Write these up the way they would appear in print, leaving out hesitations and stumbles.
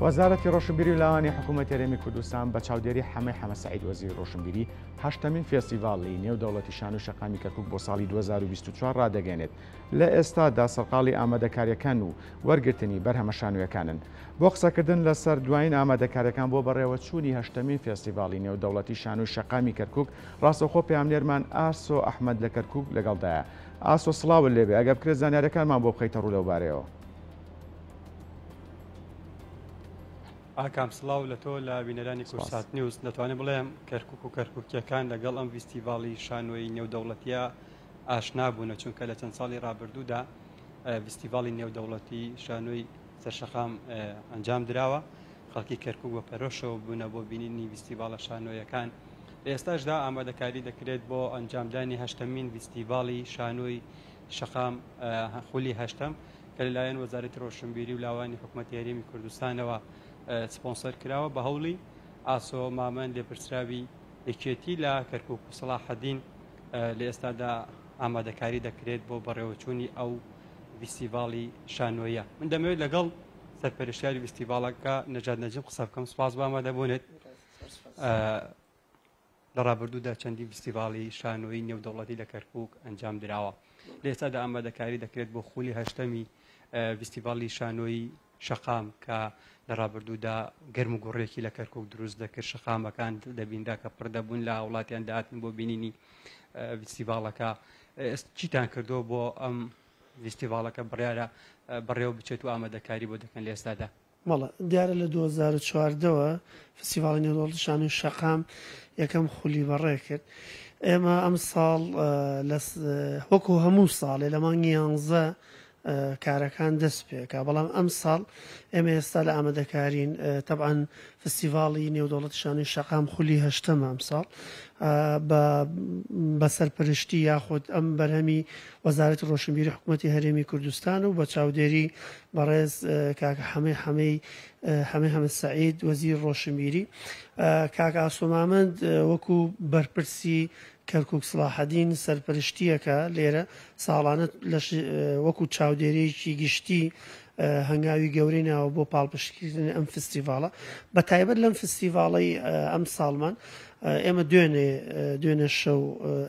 وەزارەتی ڕۆشنبیری و لاوانی حکوومەتی هەرێمی کوردستان بە چاودێری حەمە سەعید وەزیری ڕۆشنبیری هەشتمین فێستیڤاڵی نێودەوڵەتی شان و شەقامی کەرکووک بۆ ساڵی 2024 ڕادەگەێنێت. لە ئێستادا سەرقاڵی ئامادەکاریەکان و وەرگرتنی بەرهەمە شانویەکانن. بۆ قسەکردن لەسەر دوایین ئامادەکاریەکان بۆ بەڕێوەچوونی هەشتمین فێستیڤاڵی نێودەوڵەتی شان و شەقامی کەرکووک ڕاستەوخۆ پەیامنێرمان ئاسۆ ئەحمەد لە کەرکووک لەگەڵدایە. ئاسۆ سڵاوت لێبێ، ئەگەر بکرێت زانیاریەکانمان بۆ بخەیتە ڕوو لەوبارەیەوە. ئاکام سڵاو لە تۆ لە بینەرانی کورسات نیوز دەتوانێت بڵێم کەرکووک و کەرکووکیەکان لەگەڵ ئەم فیستیڤاڵی شانۆی نێودەوڵەتیە ئاشنا بوونە، چونکە لە چەند ساڵی ڕابردوودا فیستیڤاڵی نێودەوڵەتی شانۆی سەرشەقام ئەنجام دراوە. خەڵکی کەرکووک بە پەرۆشەوە بوونە بۆ بینینی فیستیڤاڵە شانۆیەکان. لە ئێستاشدا ئامادەکاری دەکرێت بۆ ئەنجامدانی هەشتمین فیستیڤاڵی شانۆی شەقام خولی هەشتم کە لەلایەن وەزارەتی ڕۆشنبیری و لاوانی حکوومەتی هەرێمی کوردستانەوە سپۆنسەر کراوە بە هەوڵی ئاسۆ مامەن لێپرسراوی یەکێتی لە کەرکووک و سەلاحەدین. لە ئێستادا ئامادەکاری دەکرێت بۆ بەڕێوەچوونی ئەو فیستیڤاڵی شانۆیە. من دەمەوێت لەگەڵ سەرپەرشتیاری فیستیڤاڵەکە نەجات نەجم قسە بکەم. سوپاس بۆ ئامادەبوونێت. لە ڕابردوودا چەندی فیستیڤاڵی شانۆی نێودەوڵەتی لە کەرکووک ئەنجام دراوە. لە ئێستادا ئامادەکاری دەکرێت بۆ خولی هەشتەمی فیستیڤاڵی شانۆی شەقام کە لە ڕابردوودا گەرم و گوڕێکی لە کەرکووک دروست دەکرد. شەقامەکان دەبیندا کە پڕدەبوون لە وڵاتیان داهاتن بۆ بینینی فیستیڤاڵەکە. چیتان کردۆ بۆ ئەم فیستیڤاڵەکە بڕیارە بەڕێوە بچێت و ئامادەکاری بۆ دەکەن لە ئێستادا؟ وەڵا دیارە لە 2014ەوە فیستیڤاڵی نێودەوڵەتی شانۆی شەقام یەکەم خولی بەڕێ کرد. ئێمە ئەم ساڵ وەکو هەموو ساڵێ لە مانگی 11 کارەکان دەست پێکا، بەڵام ئەم ساڵ ئێمە ئێستا لە ئامادەکارین. تەبعاً فستیڤاڵی نێودەوڵەتی شانۆی شەقام خولی هەشتەمە ئەم ساڵ بە سەرپەرشتی یاخود ئەم بەرهەمی وەزارەتی ڕۆشنبیری حکوومەتی هەرێمی کوردستان و بە چاودێری بەڕێز کاکە حەمە سەعید وەزیری ڕۆشنبیری. کاکە ئاسۆ مامەند وەکو بەرپرسی کەرکووک سەلاحەدین سەرپەرشتیەکە لێرە ساڵانە وەکو چاودێرەیەکی گشتی هەنگاوی گەورەی ناوە بۆ پاڵپشتکردنی ئەم فستیڤاڵە. بە تایبەت لەم فستیڤاڵی ئەم ساڵمان ئێمە دوێنێ شەو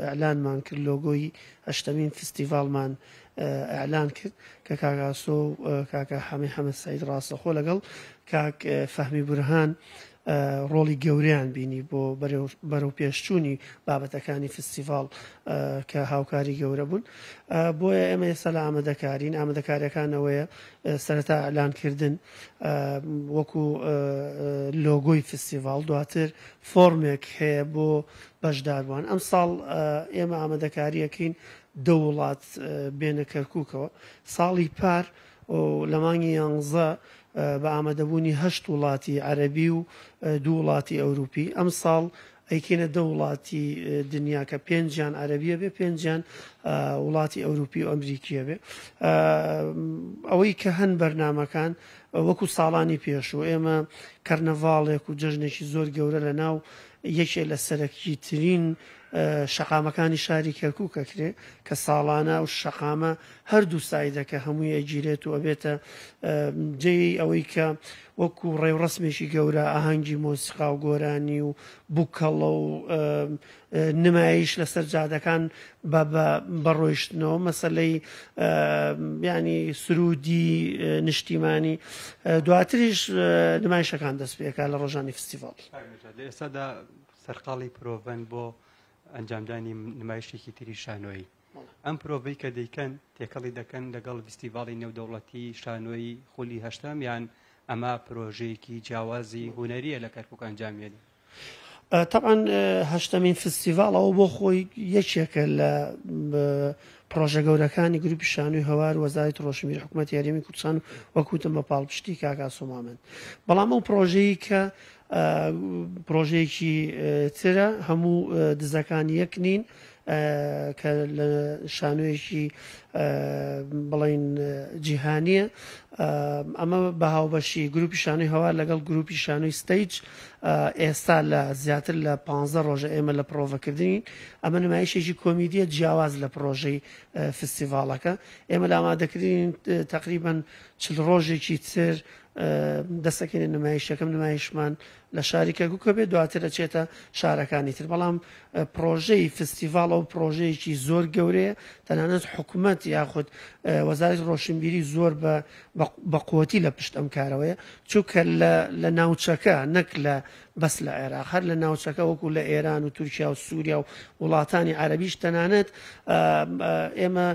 ئەعلانمان کرد، لۆگۆی هەشتمین فستیڤاڵمان ئەعلان کرد کە کاکە ئاسۆ و کاکە حەمە سەعید ڕاستەخۆ لەگەڵ کاک فەهمی بورهان ڕۆڵی گەورەیان بینی بۆ بەرەو پێشچوونی بابەتەکانی فستیڤاڵ کە هاوکاری گەورە بوون. بۆیە ئێمە ئێستا لە ئامادەکاریەکانەوەیە سەرەتا ئەعلانکردن وەکو لۆگۆی فستیڤاڵ، دواتر فۆرمێک هەیە بۆ بەشداربووان. ئەم ساڵ ئێمە ئامادەکاریەکەین 2 وڵات بێنە کەرکووکەوە. ساڵی پار لە مانگی 11 بە ئامادەبوونی 8 وڵاتی عەرەبی و 2 وڵاتی ئەوروپی. ئەم ساڵ ئەیکێنە 2 وڵاتی دنیا کە 5 عەرەبیە بێ، 5 وڵاتی ئەوروپی و ئەمریکیە بێ. ئەوەی کە هەن بەرنامەکان وەکو ساڵانی پێشوو ئێمە کەرنەڤاڵێک و جەژنێکی زۆر گەورە لە ناو یەکێک لە سەرەکی ترین شەقامەکانی شاری کەرکووکەکرێ کە ساڵانە و شەقامە هەردوو سایدەکە هەمووی ئەگیرێت و ئەبێتە جێی ئەوەی کە وەکو ڕێوڕسمێکی گەورە ئاهەنگی مۆسیقا و گۆرانی و بووکەڵە و نمایش لەسەر جادەکان بەڕۆیشتنەوە مەسەلەی ینی سرودی نیشتیمانی دواتریش نمایشەکان دەست پێکا لە ڕۆژانی فستیڤاڵ. لە ئێستادا سەرقاڵی پرۆڤەن بۆ ئەنجامدانی نمایشێکی تری شانۆیی. ئەم پرۆڤەی کە دەیکەن تێکەڵی دەکەن لەگەڵ فستیڤاڵی نێودەوڵەتی شانۆی خولی هەشتم یان ئەمە پرۆژەیەکی جیاوازی هونەریە لە کەرکووک ئەنجامێنی؟ طبعا هەشتمین فستیڤاڵەوە بۆ خۆی یەکێکە لە پرۆژە گەورەکانی گروپی شانۆی هەوار وەزارەتی ڕۆشنبیری حکوومەتی هەرێمی کوردستان وەکوتم بە پاڵپشتی کاکە ئاسۆ مامەند. بەڵام ئەو پرۆژەیە کە پرۆژەیەکی ترە هەموو دزەکانی یەک نین کە لە شانۆیەکی بڵین جیهانیە. ئەمە بە هاوبەشی گروپی شانۆی هەوار لەگەڵ گروپی شانۆی ستەیج ئێستا لە زیاتر لە 15 ڕۆژە ئێمە لە پرۆڤەکردنین. ئەمە نمایشێکی کۆمیدیە جیاواز لە پرۆژەی فستیڤاڵەکە. ئێمە لە ئامادەکردین تقریباً چل ڕۆژێکی تر دەستەکەین نمایشەکەم نمایشمان لە شاری کەرکووک بێت دواتر دەچێتە شارەکانی تر بەڵام پرۆژەی فستیڤاڵ ئەو پرۆژەیەکی زۆر گەورەیە تەنانەت حکوومەت یاخود وەزارەتی ڕۆشنبیری زۆر بە قووەتی لە پشت ئەم کارەوەیە چونکە لە ناوچەکە نەک لە بەس لە عێراق هەر لە ناوچەکە وەکو لە ئێران و تورکیا و سووریا و وڵاتانی عەرەبیش تەنانەت ئێمە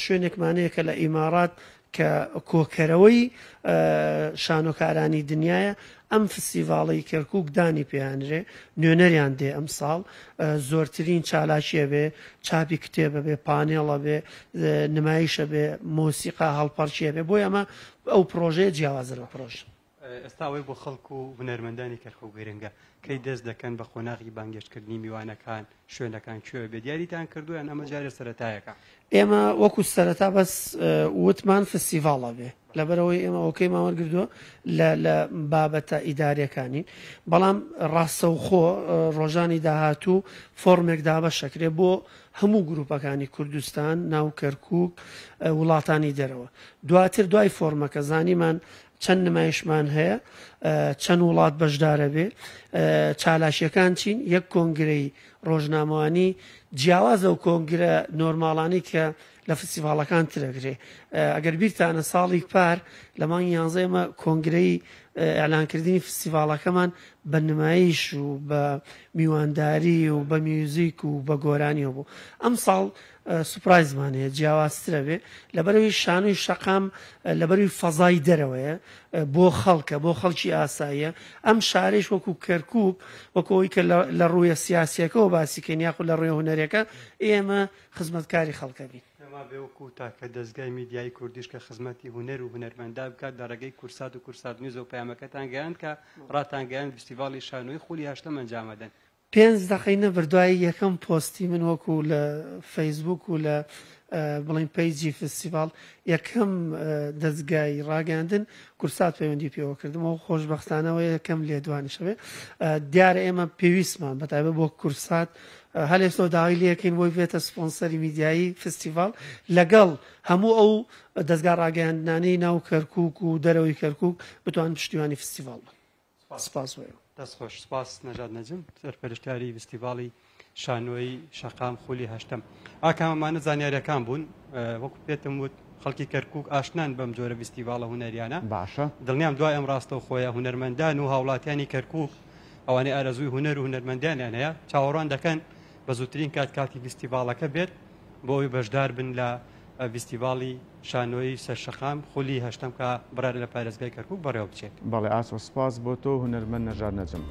شوێنێکمانەیە کە لە ئیمارات کە کۆکەرەوەی شانۆکارانی دنیاە ئەم فستیڤاڵی کەرکووک دانی پێیانرێ نوێنەریان دێ ئەم ساڵ زۆرترین چالاکیە بێ چاپی کتێبە بێ پانێڵە بێ نمایشە بێ مۆسیقا هەڵپەرچیە بێ بۆی ئەمە ئەو پرۆژەیە جیاوازە لە پرۆژ ئێستا ئەوەی بۆ خەڵکو و هونەرمەندانی کەرکووک گرنگە کەی دەست دەکەن بە خۆناغی بانگێشتکردنی میوانەکان شوێنەکان کوێ بێ دیاریتان کردویان ئەمە جارێ سەرەتایەکە ئێمە وەکو سەرەتا بەس وتمان فستیڤاڵە بێ لەبەرەوەی ئێمە ئۆکەی ماوەرگردووە لە بابەتە ئیداریەکانین بەڵام ڕاستەوخۆ ڕۆژانی داهاتوو فۆرمێک دابەشەکرێ بۆ هەموو گروپەکانی کوردستان ناو کەرکووک وڵاتانی دەرەوە دواتر دوای فۆرمەکە زانیمان چەند نمایشمان هەیە چەند وڵات بەشدارە بێ چالاشیەکان چین یەک کۆنگرەی ڕۆژنامەوانی جیاوازە و کۆنگرە نۆرماڵانی کە لە فستیڤاڵەکان ترەگرێ ئەگەر بیرتانە ساڵی پار لە مانگی 11 ئێمە کۆنگرەی ئەلانکردنی فستیڤاڵەکەمان بە نمایش و بە میوانداری و بە میوزیک و بە گۆرانیەوە بوو ئەم ساڵ سوپرایزمانەیە جیاوازترە بێ لەبەرەوەی شانوی شەقام لەبەروی فەزای دەرەوەیە بۆ خەڵکە بۆ خەڵکی ئاساییە ئەم شارێش وەکو کەرکووک وەکەوەی کە لە ڕوویە سیاسیەکەەوە باسیکەین یاخود لە ڕووی هونەرەکە ئێمە خزمەتکاری خەڵکە بین ئەمە بێوەکو تاکە دەستگای میدیای کوردیش کە خزمەتی هونەر و هونەرمەندا بکات لە ڕێگەی کورسات و کورسات نیوز و پەیامەکەتان گەیاند کە ڕاتانگەیان فستیڤاڵی شانۆی خولی هەشتەم ئەنجامەدەن 5 دقەی نەبردوای یەکەم پۆستی من وەکو لە فەیسبوک و لە بڵین پیجی فستیڤاڵ یەکەم دەستگای ڕاگەاندن کورسات پەیوەندی پێوە کردمەوە خۆشبەختانەوە یەکەم لێدوانیشەوێ دیارە ئێمە پێویستمان بەتایبەت بۆ کورسات هەلێستۆ داوای لەکەین بۆی بێتە سپۆنسەری میدیایی فستیڤاڵ لەگەڵ هەموو ئەو دەستگا ڕاگەاندنانەی ناو کەرکووک و دەرەوەی کەرکووک بتوان پشتیوانی فستیڤاڵ سپاس دەستخۆش سپاس نەژاد نەجم سەرپەرشتیاری فستیڤاڵی شانۆی شەقام خولی هەشتەم ئاکامەمانە زانیاریەکان بوون وەکو پێتم وت خەڵکی کەرکووک ئاشنان بەم جۆرە فستیڤاڵە هونەریانە باشە دڵنیام دوای ئەم ڕاستە و خۆیە هونەرمەندان و هاوڵاتیانی کەرکووک ئەوانەی ئارەزووی هونەر و هونەرمەندیانیان هەیە چاوەڕوان دەکەن بە زووترین کاتی فستیڤاڵەکە بێت بۆ ئەوی بەشدار بن لە فستیڤاڵی شانۆی سەرشەقام خولی هەشتەم کە بڕار لە پارێزگای کەرکووک بەڕێوە بچێت بەڵێ ئاسۆ سپاس بۆ تۆ هونەرمەند نەژاد نەجم